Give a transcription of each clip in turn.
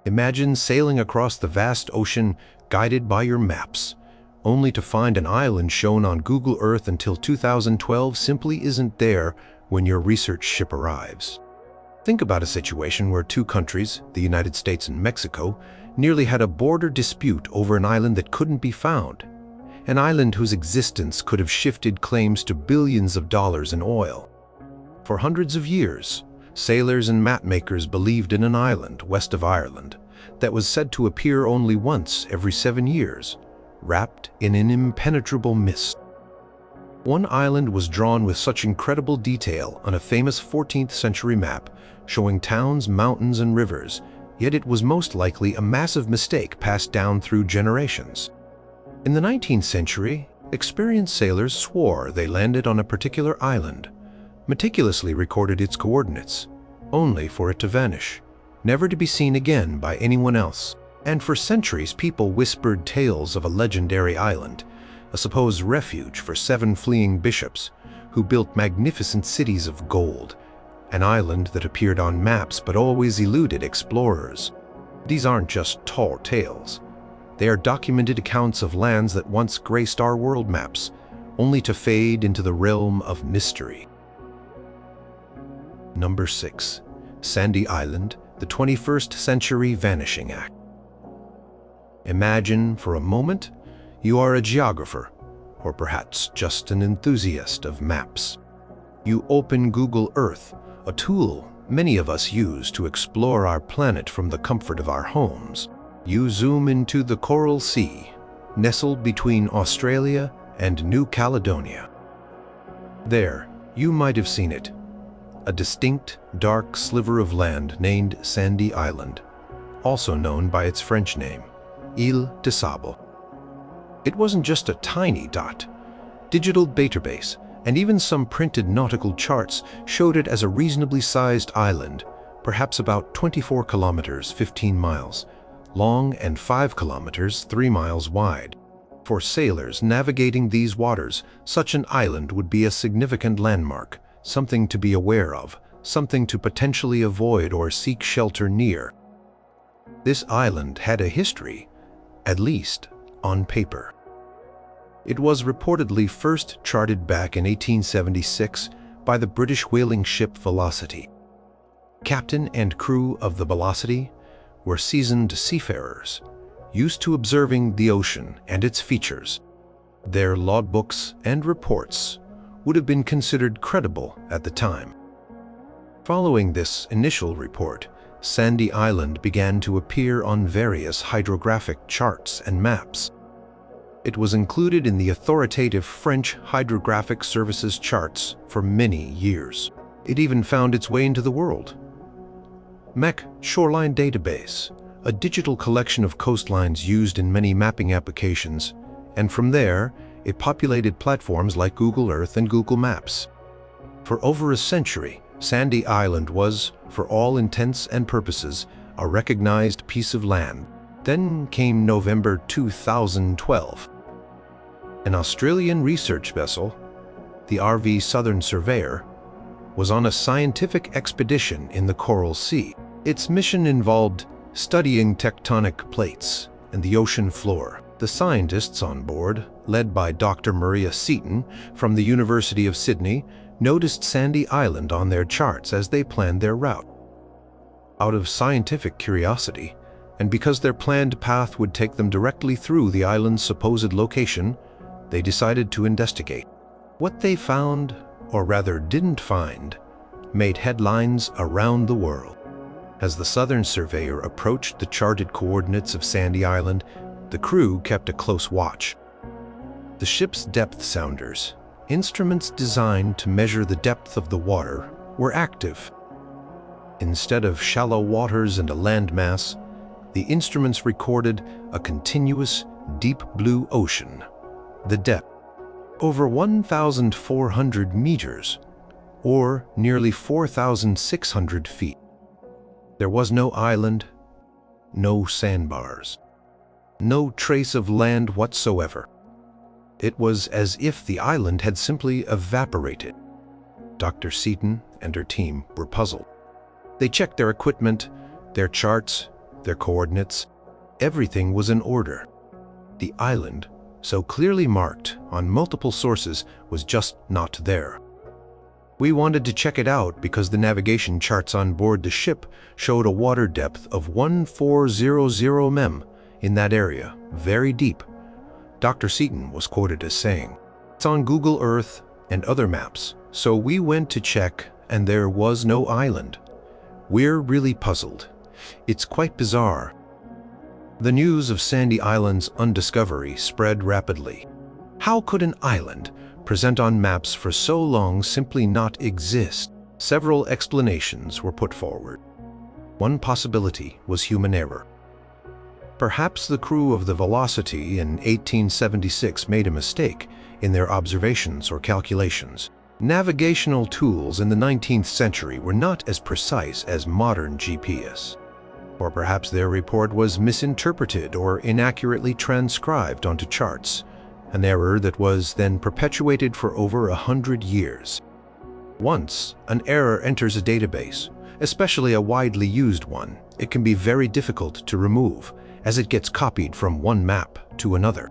Imagine sailing across the vast ocean guided by your maps, only to find an island shown on Google Earth until 2012 simply isn't there when your research ship arrives. Think about a situation where two countries, the United States and Mexico, nearly had a border dispute over an island that couldn't be found. An island whose existence could have shifted claims to billions of dollars in oil. For hundreds of years, sailors and mapmakers believed in an island west of Ireland that was said to appear only once every 7 years, wrapped in an impenetrable mist. One island was drawn with such incredible detail on a famous 14th century map showing towns, mountains, and rivers, yet it was most likely a massive mistake passed down through generations. In the 19th century, experienced sailors swore they landed on a particular island, meticulously recorded its coordinates, only for it to vanish, never to be seen again by anyone else. And for centuries, people whispered tales of a legendary island, a supposed refuge for 7 fleeing bishops who built magnificent cities of gold, an island that appeared on maps but always eluded explorers. These aren't just tall tales. They are documented accounts of lands that once graced our world maps, only to fade into the realm of mystery. Number 6. Sandy Island, the 21st Century Vanishing Act. Imagine for a moment you are a geographer, or perhaps just an enthusiast of maps. You open Google Earth, a tool many of us use to explore our planet from the comfort of our homes. You zoom into the Coral Sea, nestled between Australia and New Caledonia. There, you might have seen it, a distinct, dark sliver of land named Sandy Island, also known by its French name, Île de Sable. It wasn't just a tiny dot. Digital database and even some printed nautical charts showed it as a reasonably sized island, perhaps about 24 kilometers, 15 miles, long and 5 kilometers, 3 miles wide. For sailors navigating these waters, such an island would be a significant landmark, something to be aware of, something to potentially avoid or seek shelter near. This island had a history, at least on paper. It was reportedly first charted back in 1876 by the British whaling ship Velocity. Captain and crew of the Velocity were seasoned seafarers, used to observing the ocean and its features. Their logbooks and reports would have been considered credible at the time. Following this initial report, Sandy Island began to appear on various hydrographic charts and maps. It was included in the authoritative French Hydrographic Services charts for many years. It even found its way into the world. MEC Shoreline Database, a digital collection of coastlines used in many mapping applications, and from there, it populated platforms like Google Earth and Google Maps. For over a century, Sandy Island was, for all intents and purposes, a recognized piece of land. Then came November 2012. An Australian research vessel, the RV Southern Surveyor, was on a scientific expedition in the Coral Sea. Its mission involved studying tectonic plates and the ocean floor. The scientists on board, led by Dr. Maria Seaton from the University of Sydney, noticed Sandy Island on their charts as they planned their route. Out of scientific curiosity, and because their planned path would take them directly through the island's supposed location, they decided to investigate. What they found, or rather didn't find, made headlines around the world. As the Southern Surveyor approached the charted coordinates of Sandy Island, the crew kept a close watch. The ship's depth sounders, instruments designed to measure the depth of the water, were active. Instead of shallow waters and a landmass, the instruments recorded a continuous, deep blue ocean. The depth, over 1,400 meters, or nearly 4,600 feet. There was no island, no sandbars, no trace of land whatsoever. It was as if the island had simply evaporated. Dr. Seaton and her team were puzzled. They checked their equipment, their charts, their coordinates. Everything was in order. The island, so clearly marked on multiple sources, was just not there. We wanted to check it out because the navigation charts on board the ship showed a water depth of 1400 m in that area, very deep. Dr. Seaton was quoted as saying, "It's on Google Earth and other maps, so we went to check and there was no island. We're really puzzled. It's quite bizarre." The news of Sandy Island's undiscovery spread rapidly. How could an island present on maps for so long simply not exist? Several explanations were put forward. One possibility was human error. Perhaps the crew of the Velocity in 1876 made a mistake in their observations or calculations. Navigational tools in the 19th century were not as precise as modern GPS. Or perhaps their report was misinterpreted or inaccurately transcribed onto charts, an error that was then perpetuated for over 100 years. Once an error enters a database, especially a widely used one, it can be very difficult to remove, as it gets copied from one map to another.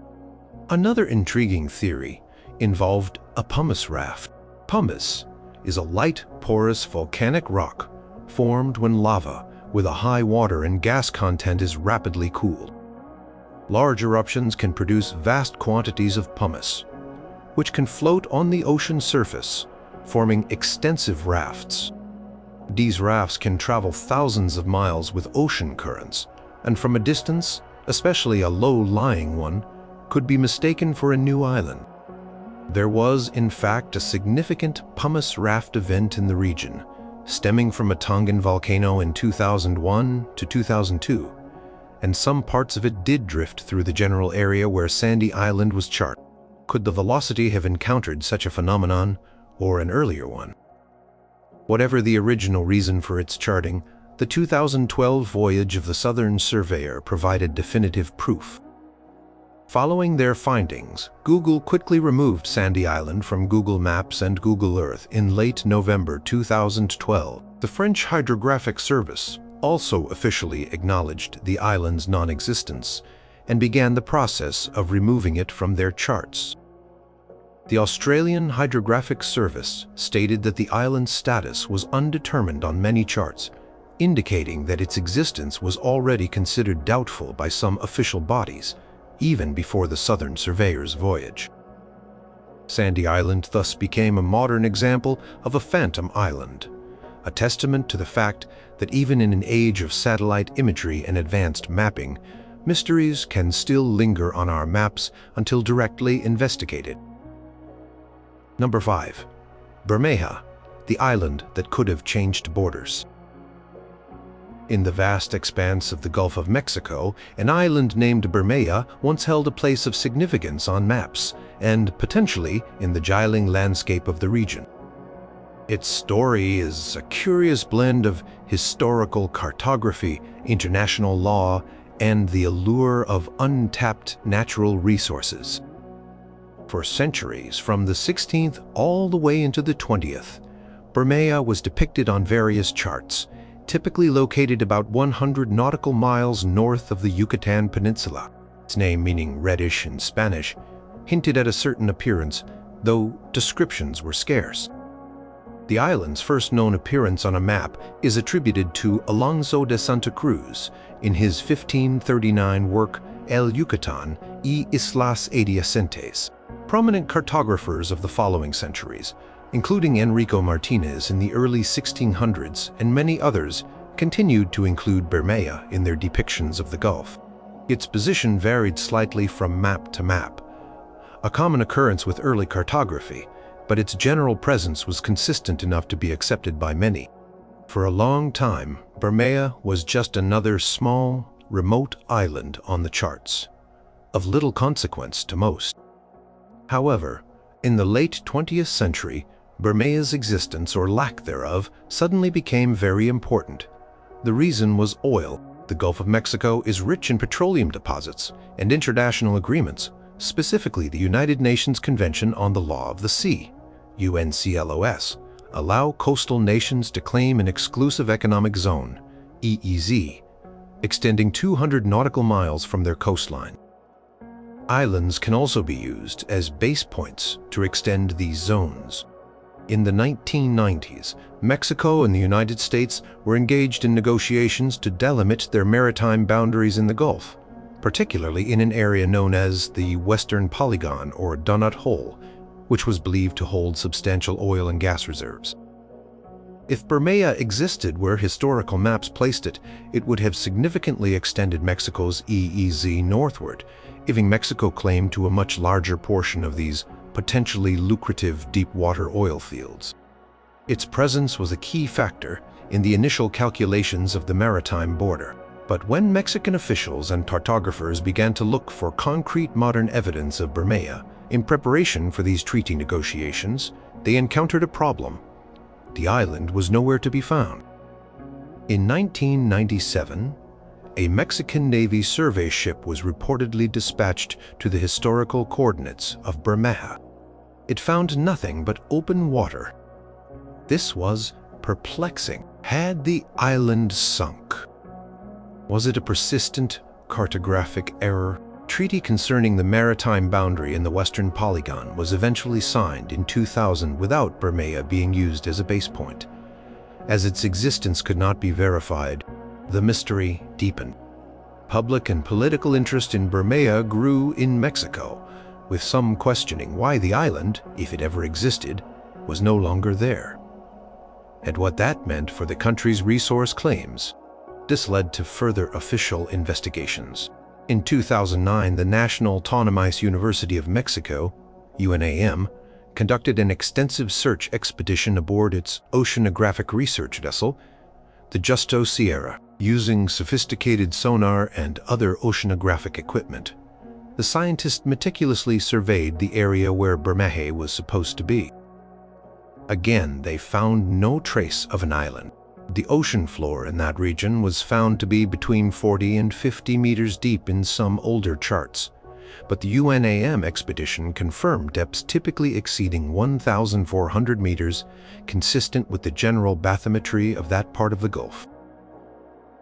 Another intriguing theory involved a pumice raft. Pumice is a light, porous volcanic rock formed when lava with a high water and gas content is rapidly cooled. Large eruptions can produce vast quantities of pumice, which can float on the ocean surface, forming extensive rafts. These rafts can travel thousands of miles with ocean currents, and from a distance, especially a low-lying one, could be mistaken for a new island. There was, in fact, a significant pumice raft event in the region, stemming from a Tongan volcano in 2001 to 2002, and some parts of it did drift through the general area where Sandy Island was charted. Could the Velocity have encountered such a phenomenon, or an earlier one? Whatever the original reason for its charting, the 2012 voyage of the Southern Surveyor provided definitive proof. Following their findings, Google quickly removed Sandy Island from Google Maps and Google Earth in late November 2012. The French Hydrographic Service also officially acknowledged the island's non-existence and began the process of removing it from their charts. The Australian Hydrographic Service stated that the island's status was undetermined on many charts, indicating that its existence was already considered doubtful by some official bodies, even before the Southern Surveyor's voyage. Sandy Island thus became a modern example of a phantom island, a testament to the fact that even in an age of satellite imagery and advanced mapping, mysteries can still linger on our maps until directly investigated. Number 5. Bermeja, the island that could have changed borders. In the vast expanse of the Gulf of Mexico, an island named Bermeja once held a place of significance on maps and potentially in the gyling landscape of the region. Its story is a curious blend of historical cartography, international law, and the allure of untapped natural resources. For centuries, from the 16th all the way into the 20th, Bermeja was depicted on various charts, typically located about 100 nautical miles north of the Yucatan Peninsula. Its name, meaning reddish in Spanish, hinted at a certain appearance, though descriptions were scarce. The island's first known appearance on a map is attributed to Alonso de Santa Cruz in his 1539 work El Yucatán y Islas Adyacentes. Prominent cartographers of the following centuries, including Enrico Martinez in the early 1600s and many others, continued to include Bermeja in their depictions of the Gulf. Its position varied slightly from map to map, a common occurrence with early cartography, but its general presence was consistent enough to be accepted by many. For a long time, Bermeja was just another small, remote island on the charts, of little consequence to most. However, in the late 20th century, Bermeja's existence or lack thereof suddenly became very important. The reason was oil. The Gulf of Mexico is rich in petroleum deposits, and international agreements, specifically the United Nations Convention on the Law of the Sea, UNCLOS, allow coastal nations to claim an exclusive economic zone, EEZ, extending 200 nautical miles from their coastline. Islands can also be used as base points to extend these zones. In the 1990s, Mexico and the United States were engaged in negotiations to delimit their maritime boundaries in the Gulf, particularly in an area known as the Western Polygon or Donut Hole, which was believed to hold substantial oil and gas reserves. If Bermeja existed where historical maps placed it, it would have significantly extended Mexico's EEZ northward, giving Mexico claim to a much larger portion of these potentially lucrative deep-water oil fields. Its presence was a key factor in the initial calculations of the maritime border. But when Mexican officials and cartographers began to look for concrete modern evidence of Bermeja in preparation for these treaty negotiations, they encountered a problem. The island was nowhere to be found. In 1997, a Mexican Navy survey ship was reportedly dispatched to the historical coordinates of Bermeja. It found nothing but open water. This was perplexing. Had the island sunk? Was it a persistent cartographic error? Treaty concerning the maritime boundary in the Western Polygon was eventually signed in 2000 without Bermeja being used as a base point. As its existence could not be verified, the mystery deepened. Public and political interest in Bermeja grew in Mexico, with some questioning why the island, if it ever existed, was no longer there, and what that meant for the country's resource claims. This led to further official investigations. In 2009, the National Autonomous University of Mexico, UNAM, conducted an extensive search expedition aboard its oceanographic research vessel, the Justo Sierra. Using sophisticated sonar and other oceanographic equipment, the scientists meticulously surveyed the area where Bermeja was supposed to be. Again, they found no trace of an island. The ocean floor in that region was found to be between 40 and 50 meters deep in some older charts, but the UNAM expedition confirmed depths typically exceeding 1,400 meters, consistent with the general bathymetry of that part of the Gulf.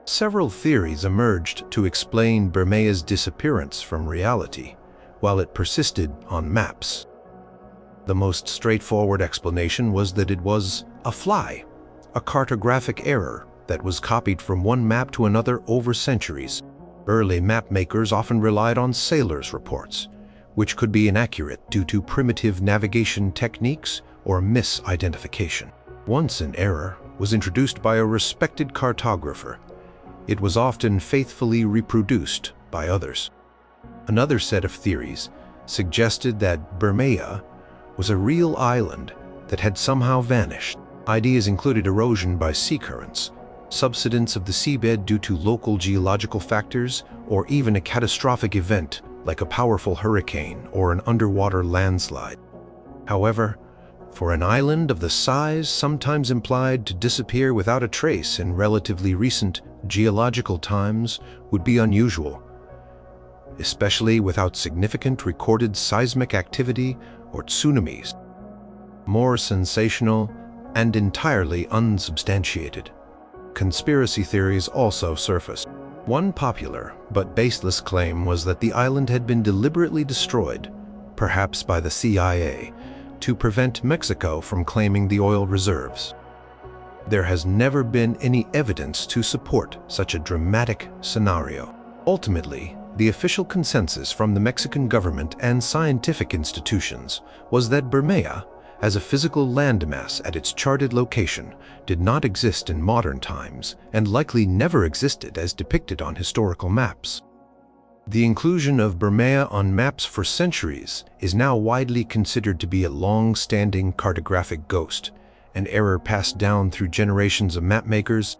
Several theories emerged to explain Bermeja's disappearance from reality, while it persisted on maps. The most straightforward explanation was that it was a fly, a cartographic error that was copied from one map to another over centuries. Early map makers often relied on sailors' reports, which could be inaccurate due to primitive navigation techniques or misidentification. Once an error was introduced by a respected cartographer, it was often faithfully reproduced by others. Another set of theories suggested that Bermeja was a real island that had somehow vanished. Ideas included erosion by sea currents, subsidence of the seabed due to local geological factors, or even a catastrophic event like a powerful hurricane or an underwater landslide. However, for an island of the size sometimes implied to disappear without a trace in relatively recent geological times would be unusual, especially without significant recorded seismic activity or tsunamis. More sensational and entirely unsubstantiated conspiracy theories also surfaced. One popular but baseless claim was that the island had been deliberately destroyed, perhaps by the CIA, to prevent Mexico from claiming the oil reserves. There has never been any evidence to support such a dramatic scenario. Ultimately, the official consensus from the Mexican government and scientific institutions was that Bermeja, as a physical landmass at its charted location, did not exist in modern times and likely never existed as depicted on historical maps. The inclusion of Bermeja on maps for centuries is now widely considered to be a long-standing cartographic ghost, an error passed down through generations of mapmakers.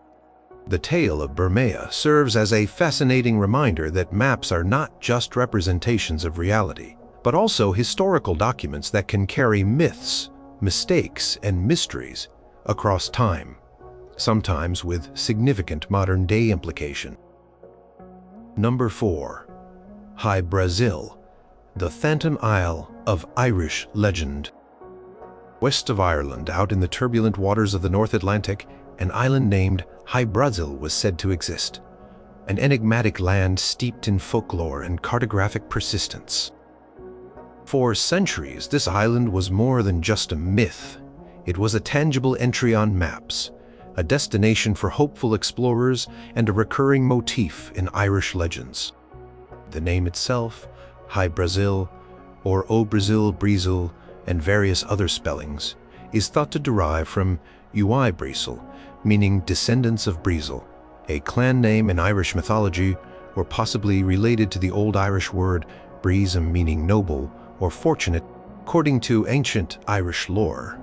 The tale of Bermeja serves as a fascinating reminder that maps are not just representations of reality, but also historical documents that can carry myths, mistakes, and mysteries across time, sometimes with significant modern-day implication. Number 4. Hy Brasil, the Phantom Isle of Irish legend. West of Ireland, out in the turbulent waters of the North Atlantic, an island named Hy Brasil was said to exist. an enigmatic land steeped in folklore and cartographic persistence. For centuries, this island was more than just a myth. It was a tangible entry on maps, a destination for hopeful explorers, and a recurring motif in Irish legends. The name itself, Hy Brasil, or O Brasil, Brizil, and various other spellings, is thought to derive from Ui Brisel, meaning descendants of Brizil, a clan name in Irish mythology, or possibly related to the Old Irish word brisum, meaning noble or fortunate. According to ancient Irish lore,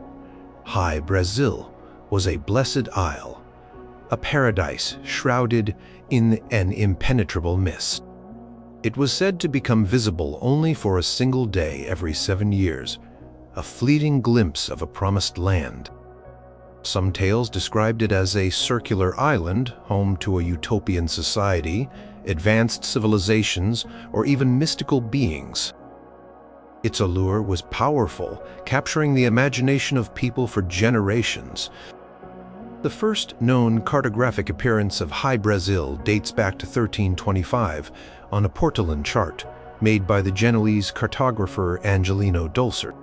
Hy Brasil was a blessed isle, a paradise shrouded in an impenetrable mist. It was said to become visible only for a single day every 7 years, a fleeting glimpse of a promised land. Some tales described it as a circular island, home to a utopian society, advanced civilizations, or even mystical beings. Its allure was powerful, capturing the imagination of people for generations. The first known cartographic appearance of Hy Brasil dates back to 1325 on a Portolan chart made by the Genoese cartographer Angelino Dolcert.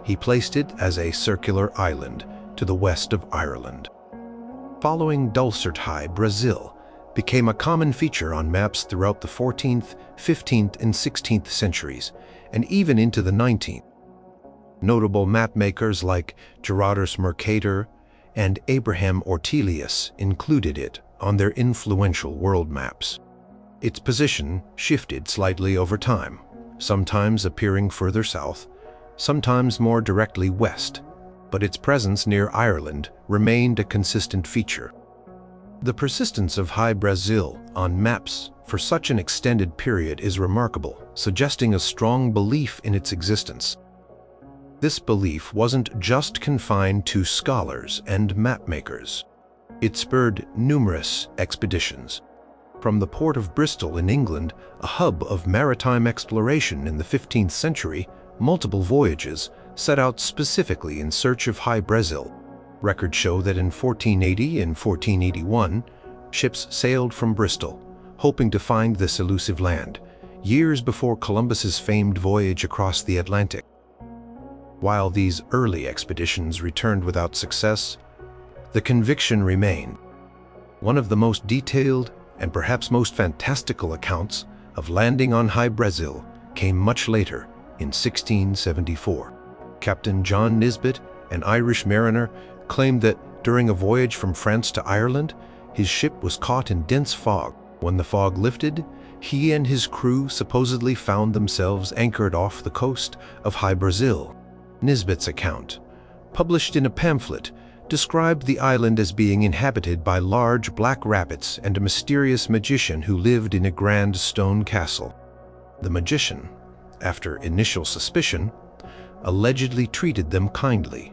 He placed it as a circular island to the west of Ireland. Following Dolcert, Hy Brasil became a common feature on maps throughout the 14th, 15th, and 16th centuries, and even into the 19th. Notable mapmakers like Gerardus Mercator and Abraham Ortelius included it on their influential world maps. Its position shifted slightly over time, sometimes appearing further south, sometimes more directly west, but its presence near Ireland remained a consistent feature. The persistence of Hy Brasil on maps for such an extended period is remarkable, suggesting a strong belief in its existence. This belief wasn't just confined to scholars and mapmakers. It spurred numerous expeditions. From the port of Bristol in England, a hub of maritime exploration in the 15th century, multiple voyages set out specifically in search of Hy Brasil. Records show that in 1480 and 1481, ships sailed from Bristol, hoping to find this elusive land, years before Columbus's famed voyage across the Atlantic. While these early expeditions returned without success, the conviction remained. One of the most detailed and perhaps most fantastical accounts of landing on Hy Brasil came much later, in 1674. Captain John Nisbet, an Irish mariner, claimed that during a voyage from France to Ireland, his ship was caught in dense fog. When the fog lifted, he and his crew supposedly found themselves anchored off the coast of Hy Brasil. Nisbet's account, published in a pamphlet, described the island as being inhabited by large black rabbits and a mysterious magician who lived in a grand stone castle. The magician, after initial suspicion, allegedly treated them kindly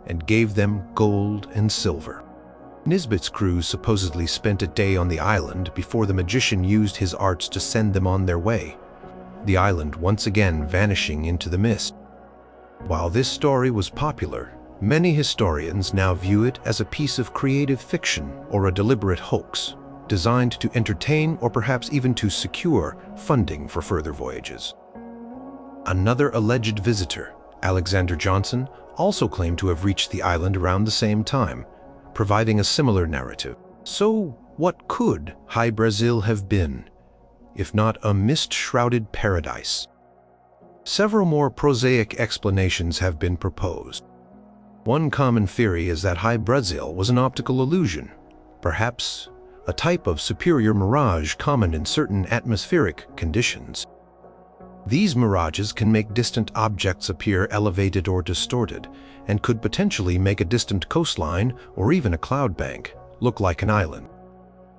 and gave them gold and silver. Nisbet's crew supposedly spent a day on the island before the magician used his arts to send them on their way, the island once again vanishing into the mist. While this story was popular, many historians now view it as a piece of creative fiction or a deliberate hoax, designed to entertain or perhaps even to secure funding for further voyages. Another alleged visitor, Alexander Johnson, also claimed to have reached the island around the same time, providing a similar narrative. So, what could Hy Brasil have been, if not a mist-shrouded paradise? Several more prosaic explanations have been proposed. One common theory is that Hy Brasil was an optical illusion, perhaps a type of superior mirage common in certain atmospheric conditions. These mirages can make distant objects appear elevated or distorted, and could potentially make a distant coastline or even a cloud bank look like an island.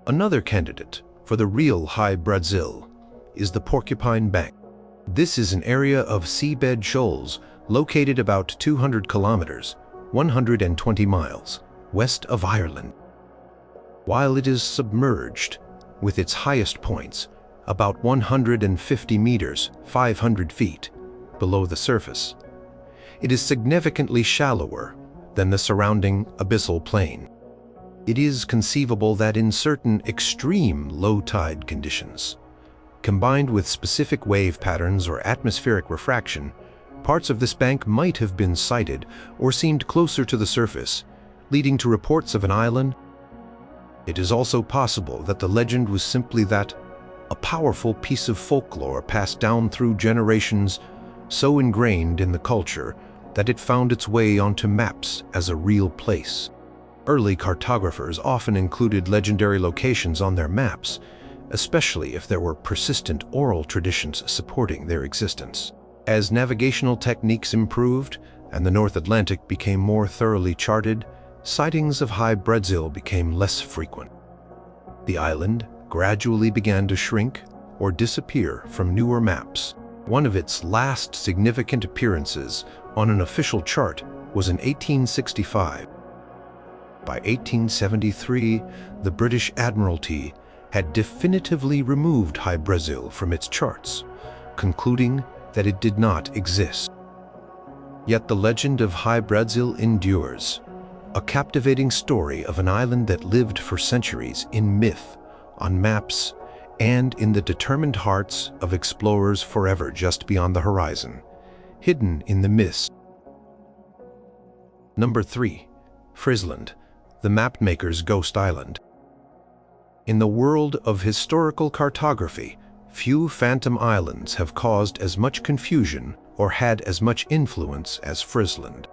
Another candidate for the real Hy Brasil is the Porcupine Bank. This is an area of seabed shoals located about 200 kilometers, 120 miles, west of Ireland. While it is submerged, with its highest points about 150 meters, 500 feet, below the surface, it is significantly shallower than the surrounding abyssal plain. It is conceivable that in certain extreme low-tide conditions, combined with specific wave patterns or atmospheric refraction, parts of this bank might have been sighted or seemed closer to the surface, leading to reports of an island. It is also possible that the legend was simply that, a powerful piece of folklore passed down through generations, so ingrained in the culture that it found its way onto maps as a real place. Early cartographers often included legendary locations on their maps, especially if there were persistent oral traditions supporting their existence. As navigational techniques improved and the North Atlantic became more thoroughly charted, sightings of High Brazil became less frequent. The island gradually began to shrink or disappear from newer maps. One of its last significant appearances on an official chart was in 1865. By 1873, the British Admiralty had definitively removed High Brazil from its charts, concluding that it did not exist. Yet the legend of High Brazil endures, a captivating story of an island that lived for centuries in myth, on maps, and in the determined hearts of explorers forever just beyond the horizon, hidden in the mist. Number 3. Friesland, the mapmaker's ghost island. In the world of historical cartography, few phantom islands have caused as much confusion or had as much influence as Friesland.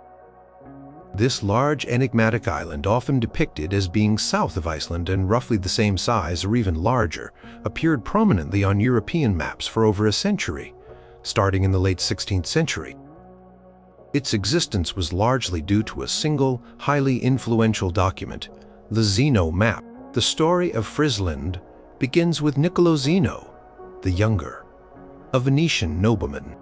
This large enigmatic island, often depicted as being south of Iceland and roughly the same size or even larger, appeared prominently on European maps for over a century, starting in the late 16th century. Its existence was largely due to a single, highly influential document, the Zeno map. The story of Friesland begins with Niccolo Zeno, the Younger, a Venetian nobleman.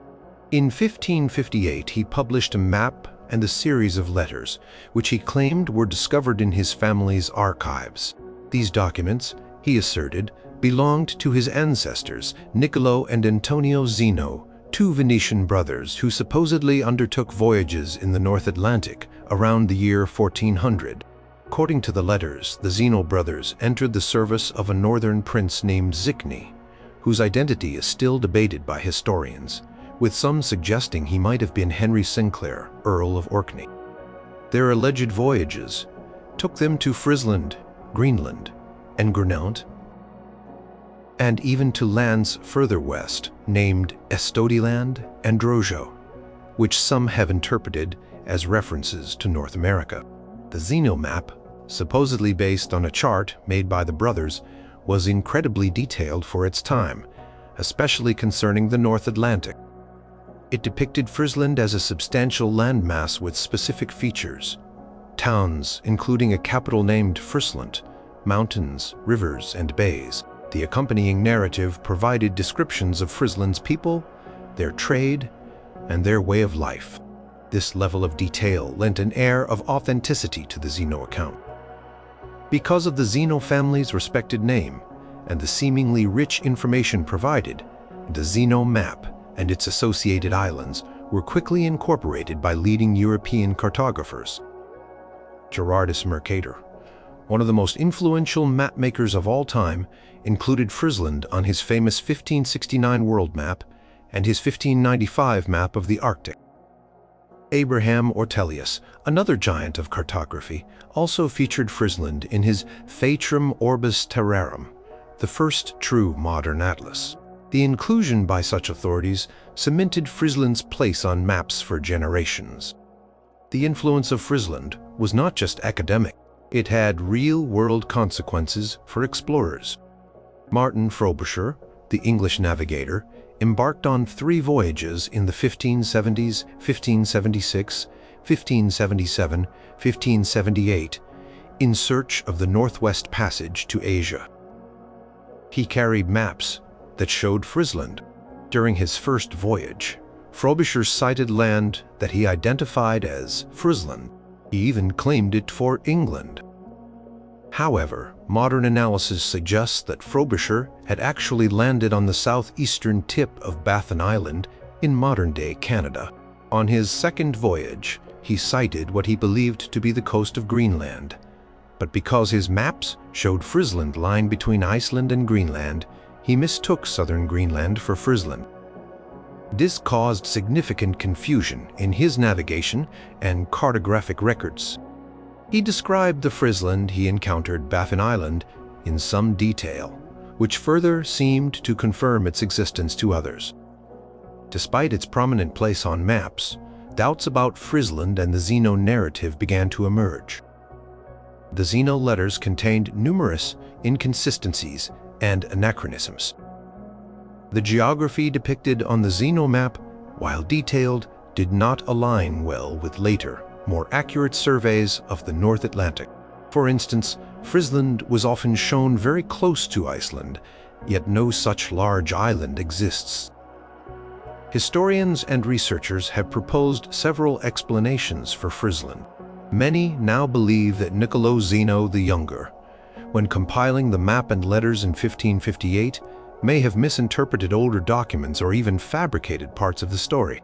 In 1558, he published a map and a series of letters, which he claimed were discovered in his family's archives. These documents, he asserted, belonged to his ancestors, Niccolo and Antonio Zeno, two Venetian brothers who supposedly undertook voyages in the North Atlantic around the year 1400. According to the letters, the Zeno brothers entered the service of a northern prince named Zicny, whose identity is still debated by historians, with some suggesting he might have been Henry Sinclair, Earl of Orkney. Their alleged voyages took them to Friesland, Greenland, and Grunaunt, and even to lands further west named Estodiland and Drojo, which some have interpreted as references to North America. The Zeno map, supposedly based on a chart made by the brothers, was incredibly detailed for its time, especially concerning the North Atlantic. It depicted Friesland as a substantial landmass with specific features: towns, including a capital named Friesland, mountains, rivers, and bays. The accompanying narrative provided descriptions of Friesland's people, their trade, and their way of life. This level of detail lent an air of authenticity to the Zeno account. Because of the Zeno family's respected name and the seemingly rich information provided, the Zeno map and its associated islands were quickly incorporated by leading European cartographers. Gerardus Mercator, one of the most influential mapmakers of all time, included Friesland on his famous 1569 world map and his 1595 map of the Arctic. Abraham Ortelius, another giant of cartography, also featured Friesland in his Fatrum Orbis Terrarum, the first true modern atlas. The inclusion by such authorities cemented Friesland's place on maps for generations. The influence of Friesland was not just academic, it had real-world consequences for explorers. Martin Frobisher, the English navigator, embarked on 3 voyages in the 1570s, 1576, 1577, 1578 in search of the Northwest Passage to Asia. He carried maps that showed Friesland. During his first voyage, Frobisher sighted land that he identified as Friesland. He even claimed it for England. However, modern analysis suggests that Frobisher had actually landed on the southeastern tip of Baffin Island in modern-day Canada. On his second voyage, he sighted what he believed to be the coast of Greenland, But because his maps showed Friesland lying between Iceland and Greenland, he mistook southern Greenland for Friesland. This caused significant confusion in his navigation and cartographic records. He described the Friesland he encountered, Baffin Island, in some detail, which further seemed to confirm its existence to others. Despite its prominent place on maps, doubts about Friesland and the Zeno narrative began to emerge. The Zeno letters contained numerous inconsistencies and anachronisms. The geography depicted on the Zeno map, while detailed, did not align well with later, more accurate surveys of the North Atlantic. For instance, Friesland was often shown very close to Iceland, yet no such large island exists. Historians and researchers have proposed several explanations for Friesland. Many now believe that Niccolo Zeno the Younger, when compiling the map and letters in 1558, may have misinterpreted older documents or even fabricated parts of the story.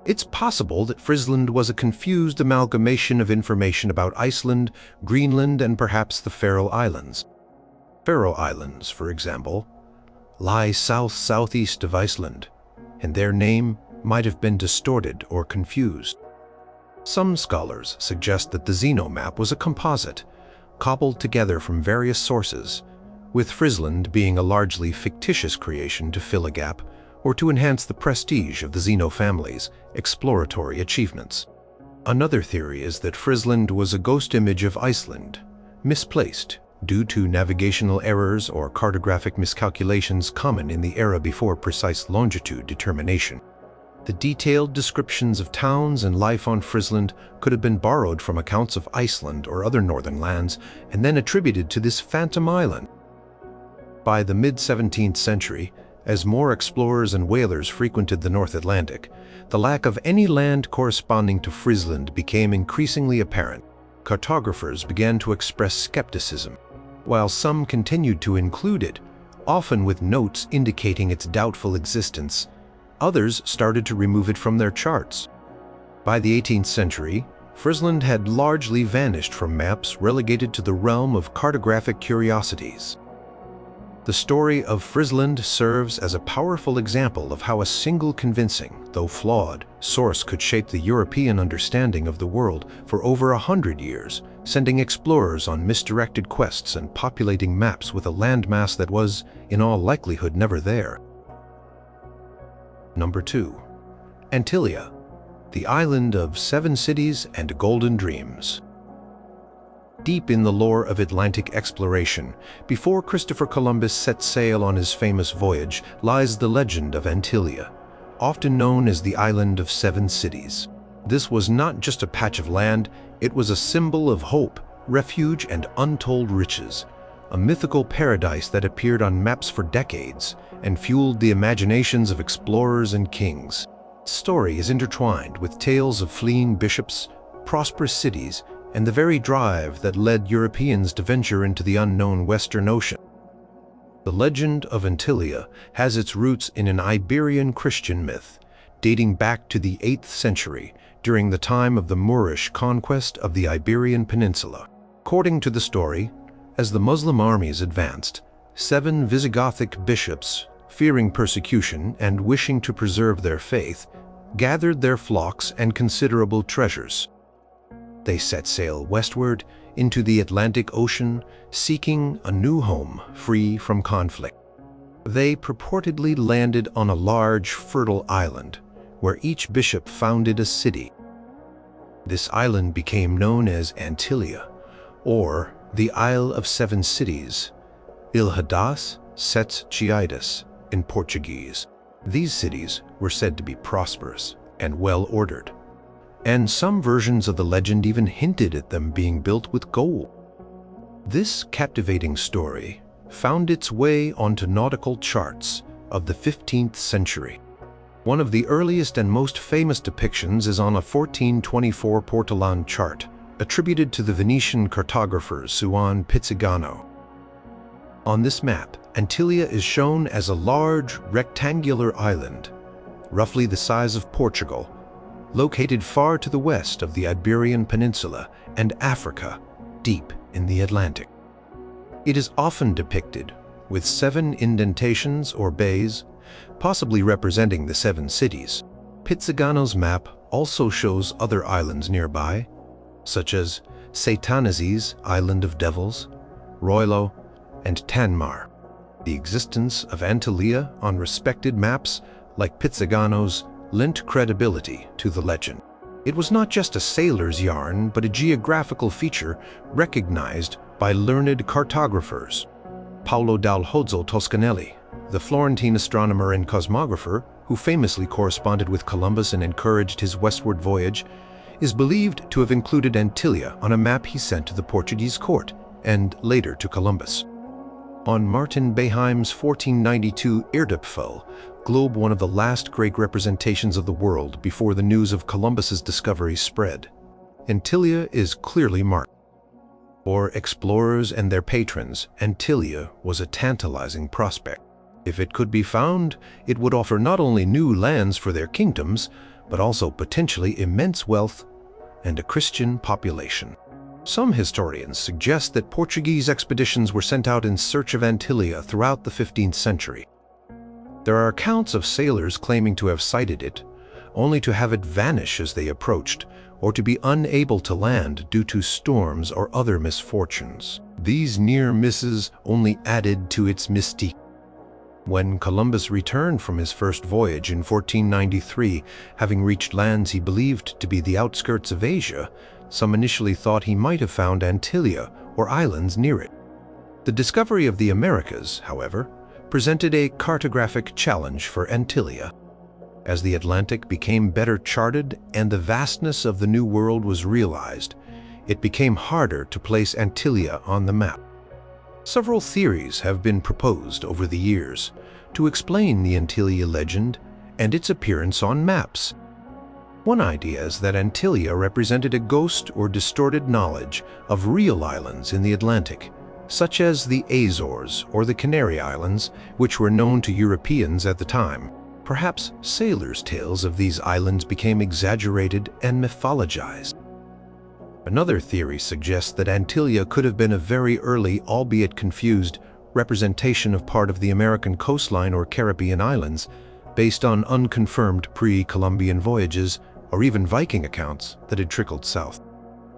It's possible that Friesland was a confused amalgamation of information about Iceland, Greenland, and perhaps the Faroe Islands. Faroe Islands, for example, lie south-southeast of Iceland, and their name might have been distorted or confused. Some scholars suggest that the Zeno map was a composite, cobbled together from various sources, with Friesland being a largely fictitious creation to fill a gap or to enhance the prestige of the Zeno family's exploratory achievements. Another theory is that Friesland was a ghost image of Iceland, misplaced due to navigational errors or cartographic miscalculations common in the era before precise longitude determination. The detailed descriptions of towns and life on Friesland could have been borrowed from accounts of Iceland or other northern lands and then attributed to this phantom island. By the mid-17th century, as more explorers and whalers frequented the North Atlantic, the lack of any land corresponding to Friesland became increasingly apparent. Cartographers began to express skepticism, while some continued to include it, often with notes indicating its doubtful existence. Others started to remove it from their charts. By the 18th century, Friesland had largely vanished from maps, relegated to the realm of cartographic curiosities. The story of Friesland serves as a powerful example of how a single convincing, though flawed, source could shape the European understanding of the world for over 100 years, sending explorers on misdirected quests and populating maps with a landmass that was, in all likelihood, never there. Number 2. Antillia, the island of 7 cities and golden dreams. Deep in the lore of Atlantic exploration, before Christopher Columbus set sail on his famous voyage, lies the legend of Antillia, often known as the Island of 7 Cities. This was not just a patch of land, it was a symbol of hope, refuge, and untold riches, a mythical paradise that appeared on maps for decades and fueled the imaginations of explorers and kings. Its story is intertwined with tales of fleeing bishops, prosperous cities, and the very drive that led Europeans to venture into the unknown Western Ocean. The legend of Antillia has its roots in an Iberian Christian myth, dating back to the 8th century, during the time of the Moorish conquest of the Iberian Peninsula. According to the story, as the Muslim armies advanced, 7 Visigothic bishops, fearing persecution and wishing to preserve their faith, gathered their flocks and considerable treasures. They set sail westward into the Atlantic Ocean, seeking a new home free from conflict. They purportedly landed on a large, fertile island, where each bishop founded a city. This island became known as Antillia, or the Isle of 7 Cities, Ilha das Sete Cidades in Portuguese. These cities were said to be prosperous and well-ordered, and some versions of the legend even hinted at them being built with gold. This captivating story found its way onto nautical charts of the 15th century. One of the earliest and most famous depictions is on a 1424 Portolan chart, attributed to the Venetian cartographer Suon Pizzigano. On this map, Antillia is shown as a large, rectangular island, roughly the size of Portugal, located far to the west of the Iberian Peninsula and Africa, deep in the Atlantic. It is often depicted with 7 indentations or bays, possibly representing the 7 cities. Pizzighano's map also shows other islands nearby, such as Satanazi's Island of Devils, Roilo, and Tanmar. The existence of Antalya on respected maps, like Pizzighano's, lent credibility to the legend. It was not just a sailor's yarn, but a geographical feature recognized by learned cartographers. Paolo dal Hozzo Toscanelli, the Florentine astronomer and cosmographer who famously corresponded with Columbus and encouraged his westward voyage, is believed to have included Antillia on a map he sent to the Portuguese court and later to Columbus. On Martin Beheim's 1492 Erdapfel globe, one of the last great representations of the world before the news of Columbus's discovery spread, Antillia is clearly marked. For explorers and their patrons, Antillia was a tantalizing prospect. If it could be found, it would offer not only new lands for their kingdoms, but also potentially immense wealth and a Christian population. Some historians suggest that Portuguese expeditions were sent out in search of Antillia throughout the 15th century. There are accounts of sailors claiming to have sighted it, only to have it vanish as they approached, or to be unable to land due to storms or other misfortunes. These near misses only added to its mystique. When Columbus returned from his first voyage in 1493, having reached lands he believed to be the outskirts of Asia, some initially thought he might have found Antillia or islands near it. The discovery of the Americas, however, presented a cartographic challenge for Antillia. As the Atlantic became better charted and the vastness of the New World was realized, it became harder to place Antillia on the map. Several theories have been proposed over the years to explain the Antillia legend and its appearance on maps. One idea is that Antillia represented a ghost or distorted knowledge of real islands in the Atlantic, such as the Azores or the Canary Islands, which were known to Europeans at the time. Perhaps sailors' tales of these islands became exaggerated and mythologized. Another theory suggests that Antillia could have been a very early, albeit confused, representation of part of the American coastline or Caribbean islands, based on unconfirmed pre-Columbian voyages or even Viking accounts that had trickled south.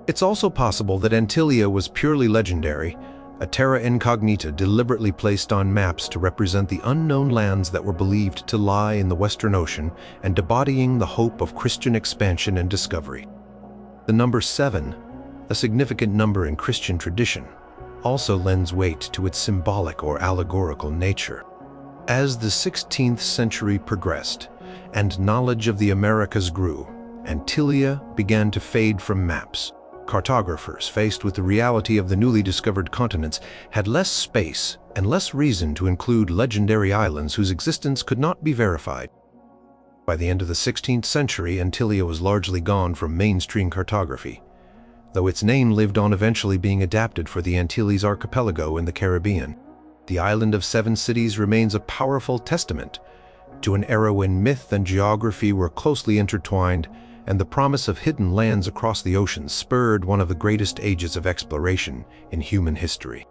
It's also possible that Antillia was purely legendary, a terra incognita deliberately placed on maps to represent the unknown lands that were believed to lie in the Western Ocean and embodying the hope of Christian expansion and discovery. The number 7, a significant number in Christian tradition, also lends weight to its symbolic or allegorical nature. As the 16th century progressed and knowledge of the Americas grew, Antillia began to fade from maps. Cartographers, faced with the reality of the newly discovered continents, had less space and less reason to include legendary islands whose existence could not be verified. By the end of the 16th century, Antillia was largely gone from mainstream cartography, though its name lived on, eventually being adapted for the Antilles Archipelago in the Caribbean. The island of 7 cities remains a powerful testament to an era when myth and geography were closely intertwined, and the promise of hidden lands across the ocean spurred one of the greatest ages of exploration in human history.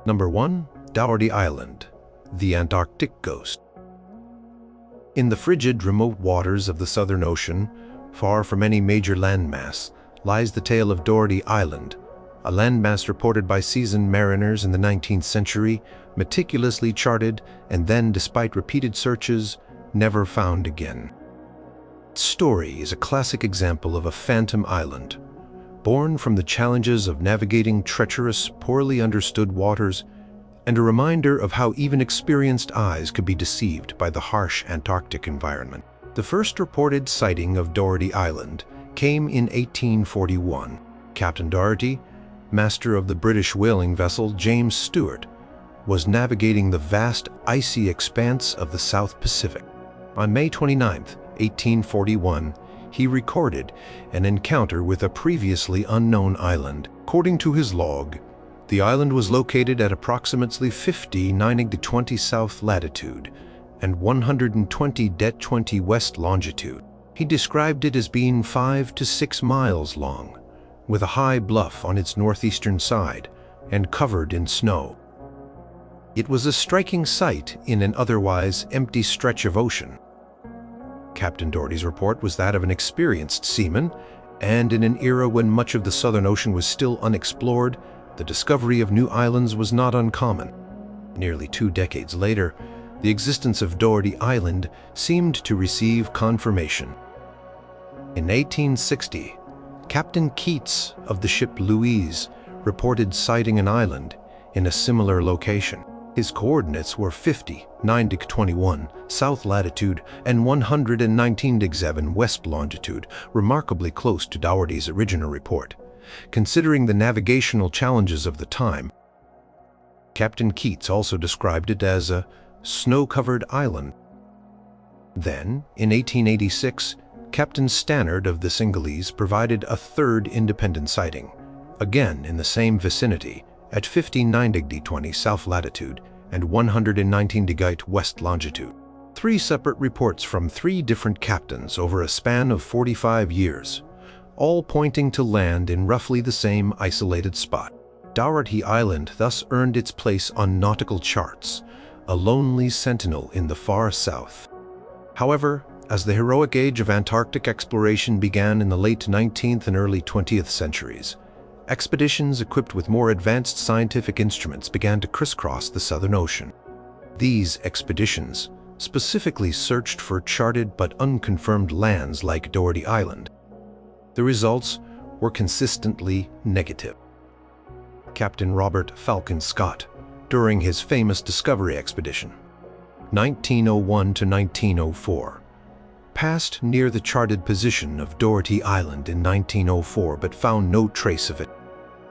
Number 1. Dougherty Island, the Antarctic Ghost. In the frigid, remote waters of the Southern Ocean, far from any major landmass, lies the tale of Dougherty Island, a landmass reported by seasoned mariners in the 19th century, meticulously charted, and then, despite repeated searches, never found again. Its story is a classic example of a phantom island, born from the challenges of navigating treacherous, poorly understood waters, and a reminder of how even experienced eyes could be deceived by the harsh Antarctic environment. The first reported sighting of Dougherty Island came in 1841. Captain Dougherty, master of the British whaling vessel James Stewart, was navigating the vast icy expanse of the South Pacific. On May 29, 1841, he recorded an encounter with a previously unknown island. According to his log, the island was located at approximately 50°-90° south latitude and 120° west longitude. He described it as being 5 to 6 miles long, with a high bluff on its northeastern side and covered in snow. It was a striking sight in an otherwise empty stretch of ocean. Captain Doherty's report was that of an experienced seaman, and in an era when much of the Southern Ocean was still unexplored, the discovery of new islands was not uncommon. Nearly 2 decades later, the existence of Doherty Island seemed to receive confirmation. In 1860, Captain Keats of the ship Louise reported sighting an island in a similar location. His coordinates were 50, 9°21 south latitude and 119°7 west longitude, remarkably close to Doherty's original report. Considering the navigational challenges of the time, Captain Keats also described it as a snow-covered island. Then, in 1886, Captain Stannard of the Cingalese provided a third independent sighting, again in the same vicinity, at 59°20 south latitude and 119° west longitude. 3 separate reports from 3 different captains over a span of 45 years, all pointing to land in roughly the same isolated spot. Doherty Island thus earned its place on nautical charts, a lonely sentinel in the far south. However, as the heroic age of Antarctic exploration began in the late 19th and early 20th centuries, expeditions equipped with more advanced scientific instruments began to crisscross the Southern Ocean. These expeditions specifically searched for charted but unconfirmed lands like Doherty Island. The results were consistently negative. Captain Robert Falcon Scott, during his famous discovery expedition, 1901 to 1904, passed near the charted position of Doherty Island in 1904 but found no trace of it.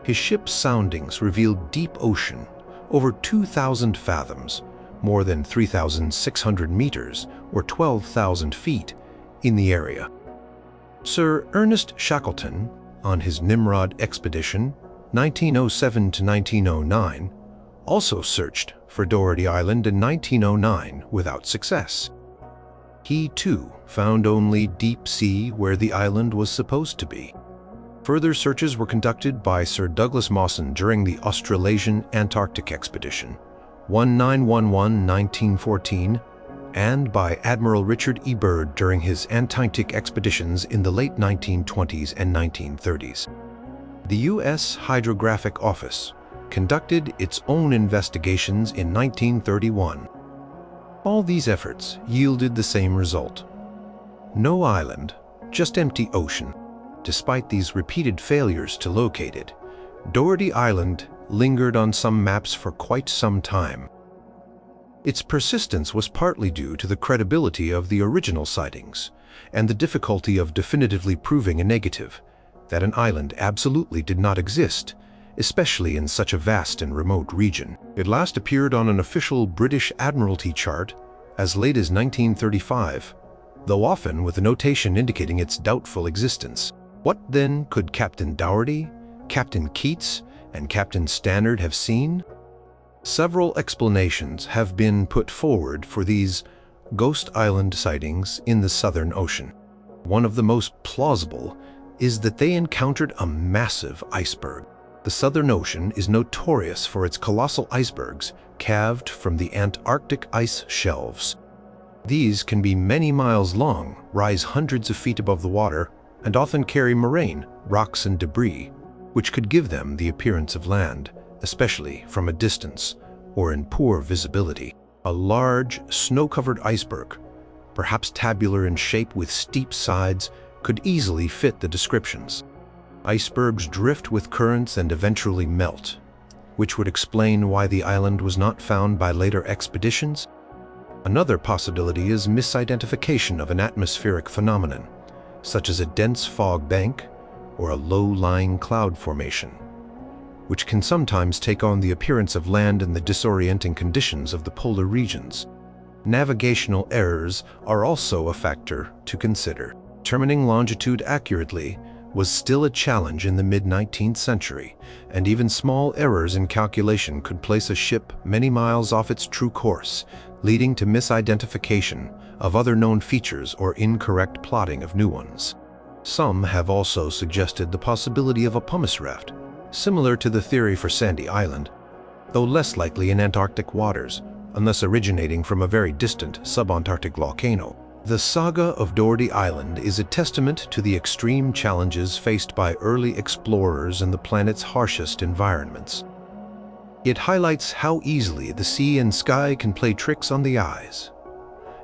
His ship's soundings revealed deep ocean, over 2,000 fathoms, more than 3,600 meters, or 12,000 feet, in the area. Sir Ernest Shackleton, on his Nimrod expedition, 1907 to 1909, also searched for Doherty Island in 1909 without success. He, too, found only deep sea where the island was supposed to be. Further searches were conducted by Sir Douglas Mawson during the Australasian Antarctic Expedition, 1911–1914, and by Admiral Richard E. Byrd during his Antarctic expeditions in the late 1920s and 1930s. The U.S. Hydrographic Office conducted its own investigations in 1931. All these efforts yielded the same result. No island, just empty ocean. Despite these repeated failures to locate it, Doherty Island lingered on some maps for quite some time. Its persistence was partly due to the credibility of the original sightings and the difficulty of definitively proving a negative, that an island absolutely did not exist, especially in such a vast and remote region. It last appeared on an official British Admiralty chart as late as 1935, though often with a notation indicating its doubtful existence. What then could Captain Doherty, Captain Keats, and Captain Stannard have seen? Several explanations have been put forward for these ghost island sightings in the Southern Ocean. One of the most plausible is that they encountered a massive iceberg. The Southern Ocean is notorious for its colossal icebergs calved from the Antarctic ice shelves. These can be many miles long, rise hundreds of feet above the water, and often carry moraine, rocks and debris, which could give them the appearance of land, especially from a distance or in poor visibility. A large, snow-covered iceberg, perhaps tabular in shape with steep sides, could easily fit the descriptions. Icebergs drift with currents and eventually melt, which would explain why the island was not found by later expeditions. Another possibility is misidentification of an atmospheric phenomenon, such as a dense fog bank or a low-lying cloud formation, which can sometimes take on the appearance of land in the disorienting conditions of the polar regions. Navigational errors are also a factor to consider. Determining longitude accurately was still a challenge in the mid-19th century, and even small errors in calculation could place a ship many miles off its true course, leading to misidentification of other known features or incorrect plotting of new ones. Some have also suggested the possibility of a pumice raft, similar to the theory for Sandy Island, though less likely in Antarctic waters, unless originating from a very distant subantarctic volcano. The saga of Doherty Island is a testament to the extreme challenges faced by early explorers in the planet's harshest environments. It highlights how easily the sea and sky can play tricks on the eyes,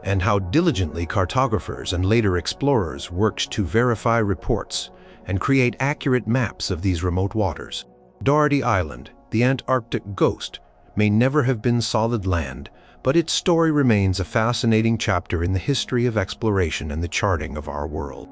and how diligently cartographers and later explorers worked to verify reports and create accurate maps of these remote waters. Doherty Island, the Antarctic ghost, may never have been solid land, but its story remains a fascinating chapter in the history of exploration and the charting of our world.